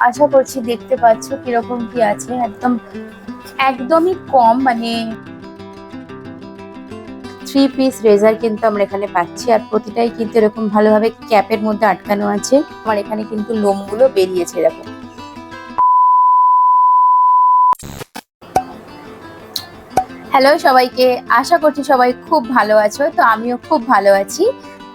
আশা করছি দেখতে পাচ্ছ কিরকম কি আছে। একদমই কম, মানে 3 পিস রেজার কিন্তু আমরা এখানে পাচ্ছি, আর প্রতিটাই কিন্তু এরকম ভালোভাবে ক্যাপের মধ্যে আটকানো আছে। আমার এখানে কিন্তু লোমগুলো বেরিয়েছে এরকম। হ্যালো সবাইকে, আশা করছি সবাই খুব ভালো আছো। তো আমিও খুব ভালো আছি।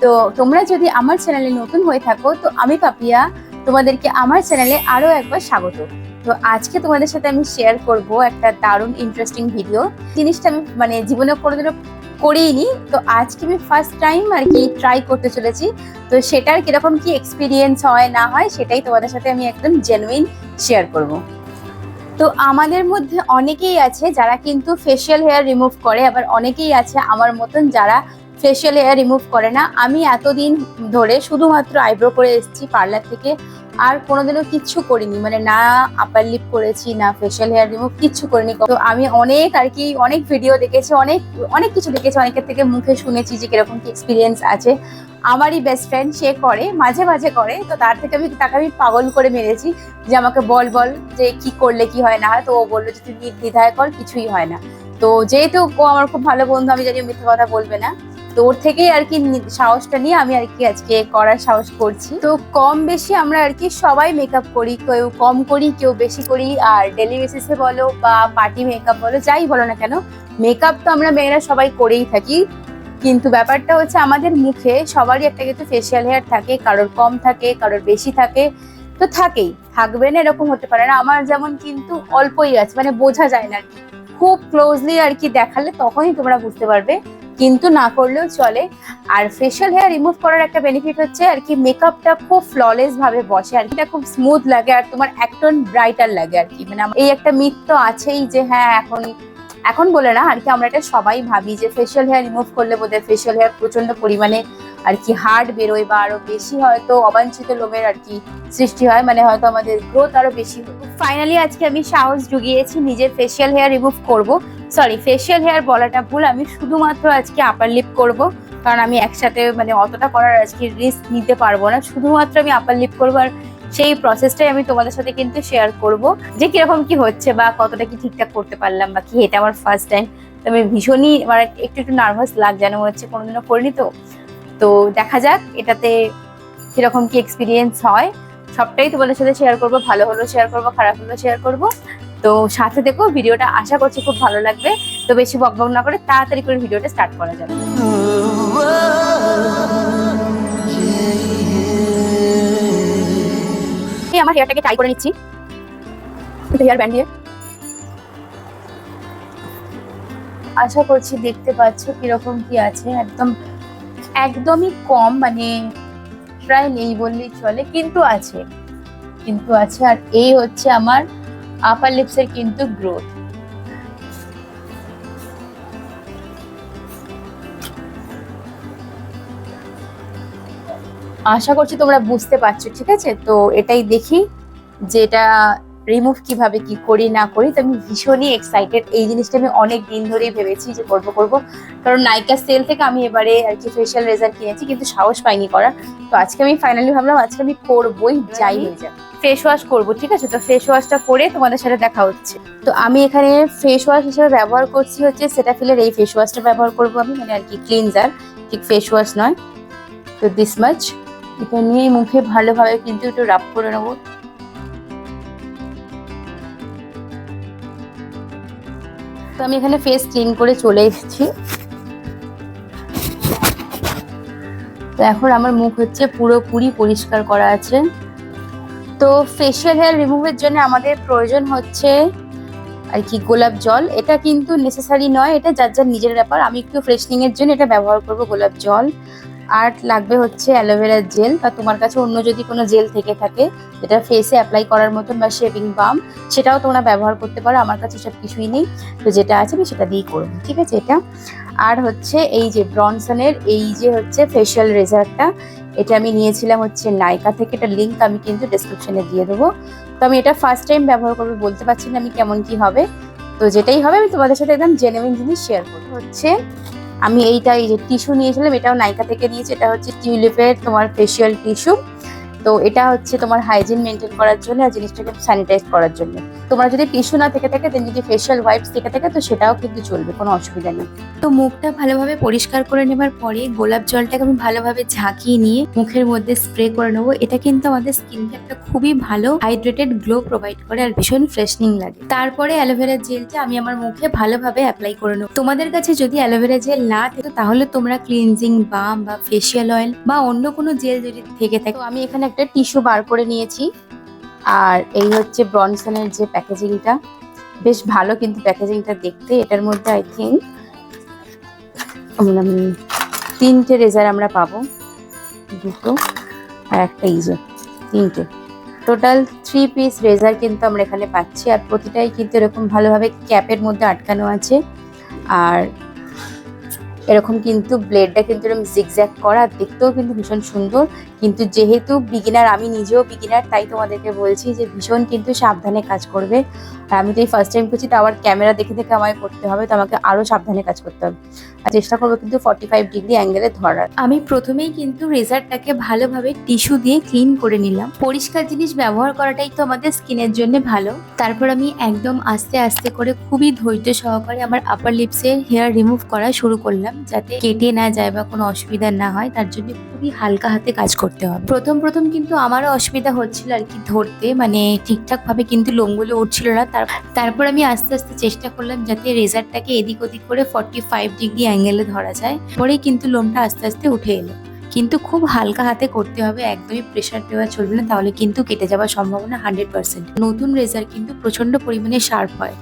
তো তোমরা যদি আমার চ্যানেলে নতুন হয়ে থাকো, তো আমি পাপিয়া তোমাদেরকে আমার চ্যানেলে আরো একবার স্বাগত। তো আজকে তোমাদের সাথে আমি শেয়ার করব একটা দারুণ ইন্টারেস্টিং ভিডিও। জিনিসটা আমি মানে জীবনে কোনোদিনও করিনি, তো আজকে আমি ফার্স্ট টাইম আর কি ট্রাই করতে চলেছি। তো সেটার কিরকম কি এক্সপিরিয়েন্স হয় না হয় সেটাই তোমাদের সাথে আমি একদম জেনুইন শেয়ার করব। তো আমাদের মধ্যে অনেকেই আছে যারা কিন্তু ফেশিয়াল হেয়ার রিমুভ করে, আবার অনেকেই আছে আমার মতন যারা ফেশিয়াল হেয়ার রিমুভ করে না। আমি এতদিন ধরে শুধুমাত্র আইব্রো করে এসেছি পার্লার থেকে, আর কোনোদিনও কিচ্ছু করিনি, মানে না আপার লিপ করেছি না ফেশিয়াল হেয়ার রিমুভ, কিচ্ছু করিনি। তো আমি অনেক আর কি অনেক ভিডিও দেখেছি, অনেক অনেক কিছু দেখেছি, অনেকের থেকে মুখে শুনেছি যে কিরকম কি এক্সপিরিয়েন্স আছে। আমারই বেস্ট ফ্রেন্ড সে করে, মাঝে মাঝে করে, তো তাকে আমি পাগল করে মেরেছি যে আমাকে বল বল যে কি করলে কি হয় না হয়। তো ও বললো যে তুই নির্দ্বিধায় কর, কিছুই হয় না। তো যেহেতু ও আমার খুব ভালো বন্ধু, আমি জানি মিথ্যে কথা বলবে না, তো ওর থেকেই আর কি সাহসটা নিয়ে আমি আর কি আজকে করার সাহস করছি। তো কম বেশি আমরা আর কি সবাই মেকআপ করি, কেউ কম করি কেউ বেশি করি। আর ডেলি বেসিসে বলো বা পার্টি মেকআপ বলো, যাই বলো না কেন, মেকআপ তো আমরা মেয়েরা সবাই করেই থাকি। কিন্তু ব্যাপারটা হচ্ছে আমাদের মুখে সবারই একটা কিন্তু ফেশিয়াল হেয়ার থাকে, কারোর কম থাকে কারোর বেশি থাকে। তো থাকেই, থাকবে না এরকম হতে পারে না। আমার যেমন কিন্তু অল্পই আছে, মানে বোঝা যায় না আর কি। খুব ক্লোজলি আর কি দেখালে তখনই তোমরা বুঝতে পারবে, কিন্তু না করলেও চলে। আর ফেশিয়াল হেয়ার রিমুভ করার একটা বেনিফিট হচ্ছে আর কি মেকআপটা খুব ফ্ললেস ভাবে বসে আর কি, এটা খুব স্মুথ লাগে আর তোমার একটন ব্রাইটার লাগে আর কি। মানে এই একটা মিথ তো আছেই যে হ্যাঁ এখন এখন বলে না আর কি, আমরা এটা সবাই ভাবি যে ফেশিয়াল হেয়ার রিমুভ করলে বোধহয় ফেশিয়াল হেয়ার প্রচন্ড পরিমাণে আর কি হার্ড বেরোয়, বা আরো বেশি হয়তো অবাঞ্ছিত লোমের আর কি সৃষ্টি হয়, মানে হয়তো আমাদের গ্রোথ আরো বেশি হয়। ফাইনালি আজকে আমি সাহস জুগিয়েছি, নিজের ফেশিয়াল হেয়ার রিমুভ করব। সরি, ফেশিয়াল হেয়ার বলাটা ভুল, আমি শুধুমাত্র আজকে আপার লিপ করব। কারণ আমি একসাথে মানে অতটা করার আজকে রিস্ক নিতে পারবো না, শুধুমাত্র আমি আপার লিপ করবো। আর সেই প্রসেসটাই আমি তোমাদের সাথে কিন্তু শেয়ার করব, যে কিরকম কি হচ্ছে বা কতটা কি ঠিকঠাক করতে পারলাম বা কি। এটা আমার ফার্স্ট টাইম, তো আমি ভীষণই মানে একটু একটু নার্ভাস লাগ, যেন মনে হচ্ছে কোনোদিনও করিনি। তো তো দেখা যাক এটাতে কিরকম কি এক্সপিরিয়েন্স হয়। সবটাই তোমাদের সাথে শেয়ার করব, ভালো হলো শেয়ার করব, খারাপ হলো শেয়ার করব। তো সাথে দেখো ভিডিওটা, আশা করছি খুব ভালো লাগবে। তো বেশি বকবক না করে তাড়াতাড়ি করে ভিডিওটা স্টার্ট করা যাবে। আমার হেয়ারটাকে টাই করে নিচ্ছি হেয়ার ব্যান্ড দিয়ে। আশা করছি দেখতে পাচ্ছ কিরকম কি আছে। একদমই কম, মানে প্রায় নেই বললেই চলে, কিন্তু আছে, কিন্তু আছে। আর এই হচ্ছে আমার আপার লিপসের কিন্তু গ্রোথ। আশা করছি তোমরা বুঝতে পারছো, ঠিক আছে। তো এটাই দেখি যে এটা রিমুভ কিভাবে কি করি না করি। তো আমি ভীষণই এক্সাইটেড, এই জিনিসটা আমি অনেক দিন ধরেই ভেবেছি যে করব করব। কারণ নাইকা সেল থেকে আমি এবারে আর কি ফেশিয়াল রেজার কিনেছি, কিন্তু সাহস পাইনি করার। তো আজকে আমি ফাইনালি ভাবলাম আজকে আমি করবই, যাই হয়ে যায়। ফেস ওয়াশ করবো, ঠিক আছে। তো ফেস ওয়াশটা করে তোমাদের সাথে দেখা হচ্ছে। তো আমি এখানে ফেস ওয়াশ হিসেবে ব্যবহার করছি হচ্ছে সেটাফিলের এই ফেস ওয়াশটা ব্যবহার করবো আমি, মানে আর কি ক্লিনজার, ঠিক ফেস ওয়াশ নয়। তো দিস মাচ এটা নিয়ে মুখে ভালোভাবে কিন্তু একটু রাব করে নেবো। তো আমি এখানে ফেস ক্লিন করে চলে এসেছি। তো এখন আমার মুখ হচ্ছে পুরোপুরি পরিষ্কার করা আছে। তো ফেশিয়াল হেয়ার রিমুভের জন্য আমাদের প্রয়োজন হচ্ছে আর কি গোলাপ জল। এটা কিন্তু নেসেসারি নয়, এটা যার যার নিজের ব্যাপার। আমি একটু ফ্রেশনিং এর জন্য এটা ব্যবহার করব, গোলাপ জল। আর লাগবে হচ্ছে অ্যালোভেরা জেল, বা তোমার কাছে অন্য যদি কোনো জেল থেকে থাকে যেটা ফেসে অ্যাপ্লাই করার মতন, বা শেভিং বাম, সেটাও তোমরা ব্যবহার করতে পারো। আমার কাছে সব কিছুই নেই, তো যেটা আছে আমি সেটা দিয়েই করবো, ঠিক আছে। এটা আর হচ্ছে এই যে ব্রনসনের এই যে হচ্ছে ফেশিয়াল রেজারটা, এটা আমি নিয়েছিলাম হচ্ছে নাইকা থেকে। এটা লিঙ্ক আমি কিন্তু ডেসক্রিপশনে দিয়ে দেবো। তো আমি এটা ফার্স্ট টাইম ব্যবহার করবো, বলতে পারছি না আমি কেমন কি হবে। তো যেটাই হবে আমি তোমাদের সাথে একদম জেনুইন জিনিস শেয়ার করবো। হচ্ছে আমি এই যে টিস্যু নিয়েছিলাম, এটাও নাইকা থেকে নিয়েছি। এটা হচ্ছে টিউলিপের তোমার ফেশিয়াল টিস্যু। তো এটা হচ্ছে তোমার হাইজিন মেনটেন করার জন্য আর জিনিসটাকে স্যানিটাইজ করার জন্য। তোমরা যদি টিস্যু না থেকে থাকে দেন যদি ফেশিয়াল ওয়াইপস থেকে থাকে তো সেটাও কিন্তু চলবে, কোনো অসুবিধা নেই। তো মুখটা ভালোভাবে পরিষ্কার করে নেবার পরে গোলাপ জলটাকে আমি ভালোভাবে ঝাঁকিয়ে নিয়ে মুখের মধ্যে স্প্রে করে নেবো। এটা কিন্তু আমাদের স্কিনকে একটা খুবই ভালো হাইড্রেটেড গ্লো প্রোভাইড করে আর ভীষণ ফ্রেশনিং লাগে। তারপরে অ্যালোভেরা জেলটা আমি আমার মুখে ভালোভাবে অ্যাপ্লাই করে নেবো। তোমাদের কাছে যদি অ্যালোভেরা জেল না থাকে তাহলে তোমরা ক্লিনজিং বাম বা ফেশিয়াল অয়েল বা অন্য কোনো জেল যদি থেকে থাকে। তো আমি এখানে একটা টিস্যু বার করে নিয়েছি। আর এই হচ্ছে ব্রনসনের যে প্যাকেজিংটা, বেশ ভালো কিন্তু প্যাকেজিংটা দেখতে। এটার মধ্যে আই থিঙ্ক 3টে রেজার আমরা পাবো, 2টো আর একটা ইজো, 3টে টোটাল 3 পিস রেজার কিন্তু আমরা এখানে পাচ্ছি। আর প্রতিটাই কিন্তু এরকম ভালোভাবে ক্যাপের মধ্যে আটকানো আছে। আর এরকম কিন্তু ব্লেডটা কিন্তু এরকম জিগজ্যাগ করা, দেখতেও কিন্তু ভীষণ সুন্দর। কিন্তু যেহেতু বিগিনার, আমি নিজেও বিগিনার, তাই তোমাদেরকে বলছি যে ভীষণ কিন্তু সাবধানে কাজ করবে। আর আমি তো এই ফার্স্ট টাইম করছি, তো আবার ক্যামেরা দেখে দেখে আমায় করতে হবে, তো আমাকে আরও সাবধানে কাজ করতে হবে। আর চেষ্টা করবো কিন্তু 45 ডিগ্রি অ্যাঙ্গেলে ধরার। আমি প্রথমেই কিন্তু রেজারটাকে ভালোভাবে টিস্যু দিয়ে ক্লিন করে নিলাম। পরিষ্কার জিনিস ব্যবহার করাটাই তো আমাদের স্কিনের জন্য ভালো। তারপর আমি একদম আস্তে আস্তে করে খুবই ধৈর্য সহকারে আমার আপার লিপসের হেয়ার রিমুভ করা শুরু করলাম, যাতে কেটে না যায় বা কোনো অসুবিধা না হয়। তার জন্য খুবই হালকা হাতে কাজ করতে হবে। প্রথম কিন্তু আমারও অসুবিধা হচ্ছিল আর কি ধরতে, মানে ঠিকঠাক ভাবে কিন্তু লোমগুলো উঠছিল না। তারপর আমি আস্তে আস্তে চেষ্টা করলাম যাতে রেজারটাকে এদিক ওদিক করে 45 ডিগ্রি অ্যাঙ্গেলে ধরা যায়। পরেই কিন্তু লোমটা আস্তে আস্তে উঠে এলো। কিন্তু খুব হালকা হাতে করতে হবে, একদমই প্রেশার দেওয়া চলবে না, তাহলে কিন্তু কেটে যাওয়ার সম্ভাবনা 100%। নতুন রেজার কিন্তু প্রচন্ড পরিমাণে শার্প হয়।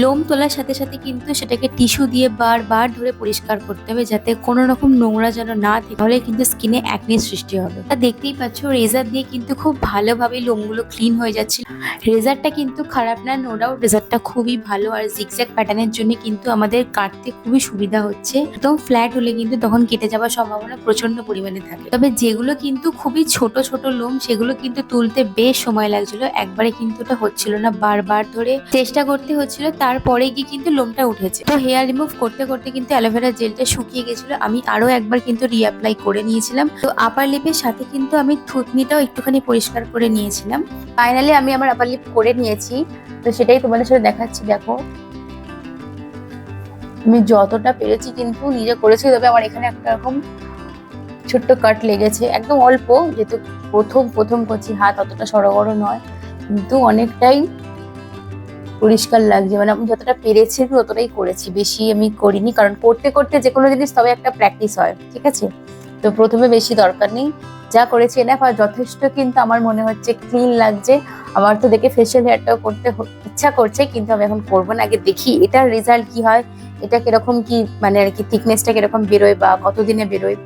লোম তোলার সাথে সাথে কিন্তু সেটাকে টিস্যু দিয়ে বারবার ধরে পরিষ্কার করতে হবে, যাতে কোনো রকম নোংরা যেন না থাকে, তাহলে কিন্তু স্কিনে অ্যাকনে সৃষ্টি হবে। তা দেখতেই পাচ্ছ রেজার দিয়ে কিন্তু খুব ভালোভাবে লোমগুলো ক্লিন হয়ে যাচ্ছে। রেজারটা কিন্তু খারাপ না, নো ডাউট রেজারটা খুবই ভালো। আর জিগজ্যাগ প্যাটার্নের জন্য কিন্তু আমাদের কাটতে খুবই সুবিধা হচ্ছে। একদম ফ্ল্যাট হলে কিন্তু তখন কেটে যাওয়ার সম্ভাবনা প্রচন্ড পরিমাণে থাকে। তবে যেগুলো কিন্তু খুবই ছোট ছোট লোম, সেগুলো কিন্তু তুলতে বেশ সময় লাগছিল, একবারে কিন্তু ওটা হচ্ছিল না, বারবার ধরে চেষ্টা করতে হচ্ছিল, তারপরে গিয়ে কিন্তু লোমটা উঠেছে। তো হেয়ার রিমুভ করতে করতে কিন্তু অ্যালোভেরা জেলটা শুকিয়ে গেছিল, আমি আরো একবার কিন্তু রিঅ্যাপ্লাই করে নিয়েছিলাম। তো আপার লিপের সাথে কিন্তু আমি থুতনিটাও একটুখানি পরিষ্কার করে নিয়েছিলাম। ফাইনালি আমি আমার আপার লিপ করে নিয়েছি, তো সেটাই তোমাদের সাথে দেখাচ্ছি। দেখো আমি যতটা পেরেছি কিন্তু নিজে করেছি, তবে আমার এখানে একটা রকম ছোট্ট কাট লেগেছে, একদম অল্প, যেহেতু প্রথম করছি, হাত অতটা সড়গড় নয়, কিন্তু অনেকটাই পরিষ্কার লাগছে। মানে আমি যতটা পেরেছি ততটাই করেছি, বেশি আমি করিনি, কারণ করতে করতে যে কোনো জিনিস তবে একটা প্র্যাকটিস হয়, ঠিক আছে? তো প্রথমে বেশি দরকার নেই, যা করেছি এনাফ। আর যথেষ্ট কিন্তু আমার মনে হচ্ছে ক্লিন লাগছে। আমার তো দেখে ফেশিয়াল হেয়ারটাও করতে ইচ্ছা করছে, কিন্তু আমি এখন করবো না, আগে দেখি এটার রেজাল্ট কি হয়, এটা কিরকম কি মানে আর কি থিকনেসটা কিরকম বেরোয়, বা কতদিনে বেরোয়,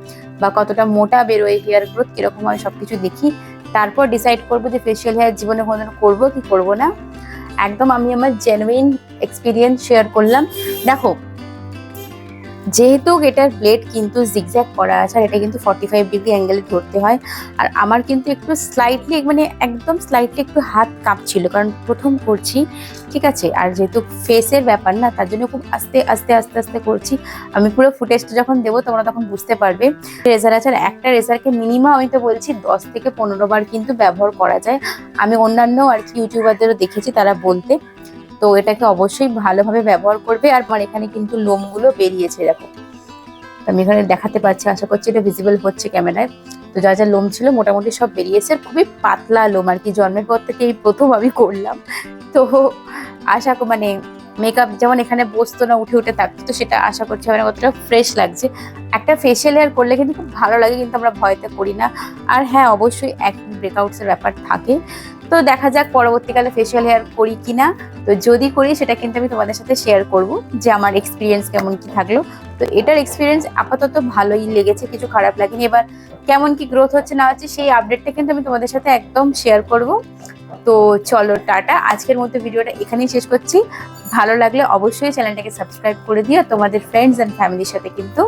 বা কতটা মোটা বেরোয়, হেয়ার গ্রোথ কিরকম হয়, সবকিছু দেখি, তারপর ডিসাইড করবো যে ফেশিয়াল হেয়ার জীবনে কোনোদিন করবো কি করবো না। একদম আমি আমার জেনুইন এক্সপিরিয়েন্স শেয়ার করলাম। দেখো যেহেতু এটার ব্লেড কিন্তু জিগজ্যাগ করা আছে, আর এটা কিন্তু 45 ডিগ্রি অ্যাঙ্গেলে ধরতে হয়। আর আমার কিন্তু একটু স্লাইটলি, মানে একদম স্লাইটলি একটু হাত কাঁপছিল, কারণ প্রথম করছি, ঠিক আছে? আর যেহেতু ফেসের ব্যাপার না, তার জন্য খুব আস্তে আস্তে আস্তে আস্তে করছি। আমি পুরো ফুটেজটা যখন দেবো তোমরা তখন বুঝতে পারবে। রেজার আছে, আর একটা রেজারকে মিনিমাম আমি তো বলছি 10 থেকে 15 বার কিন্তু ব্যবহার করা যায়। আমি অন্যান্য আর কি ইউটিউবারদেরও দেখেছি তারা বলতে। তো এটাকে অবশ্যই ভালোভাবে ব্যবহার করবে। আর আমার এখানে কিন্তু লোমগুলো বেরিয়েছে, দেখো আমি এখানে দেখাতে পারছি, আশা করছি এটা ভিজিবল হচ্ছে ক্যামেরায়। তো যা যা লোম ছিল মোটামুটি সব বেরিয়েছে, খুবই পাতলা লোম আর কি, জন্মের পর থেকে এই প্রথম আমি করলাম। তো মানে মেকআপ যেমন এখানে বসতো না, উঠে উঠে থাকতো, তো সেটা আশা করছি আমার কতটা ফ্রেশ লাগছে। একটা ফেশিয়াল হেয়ার করলে কিন্তু খুব ভালো লাগে, কিন্তু আমরা ভয়তে করি না। আর হ্যাঁ, অবশ্যই একদিন ব্রেকআউটসের ব্যাপার থাকে। তো দেখা যাক পরবর্তীকালে ফেশিয়াল হেয়ার করি কিনা। তো যদি করি সেটা কিন্তু আমি তোমাদের সাথে শেয়ার করব, যে আমার এক্সপিরিয়েন্স কেমন কি থাকলো। তো এটার এক্সপিরিয়েন্স আপাতত ভালোই লেগেছে, কিছু খারাপ লাগেনি। এবার কেমন কি গ্রোথ হচ্ছে না হচ্ছে সেই আপডেটটা কিন্তু আমি তোমাদের সাথে একদম শেয়ার করব। তো চলো টাটা, আজকের মতো ভিডিওটা এখানেই শেষ করছি। ভালো লাগলে অবশ্যই চ্যানেলটাকে সাবস্ক্রাইব করে দিও, তোমাদের ফ্রেন্ডস অ্যান্ড ফ্যামিলির সাথে কিন্তু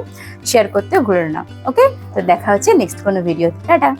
শেয়ার করতে ভুলো না। ওকে, তো দেখা হচ্ছে নেক্সট কোনো ভিডিও। টাটা।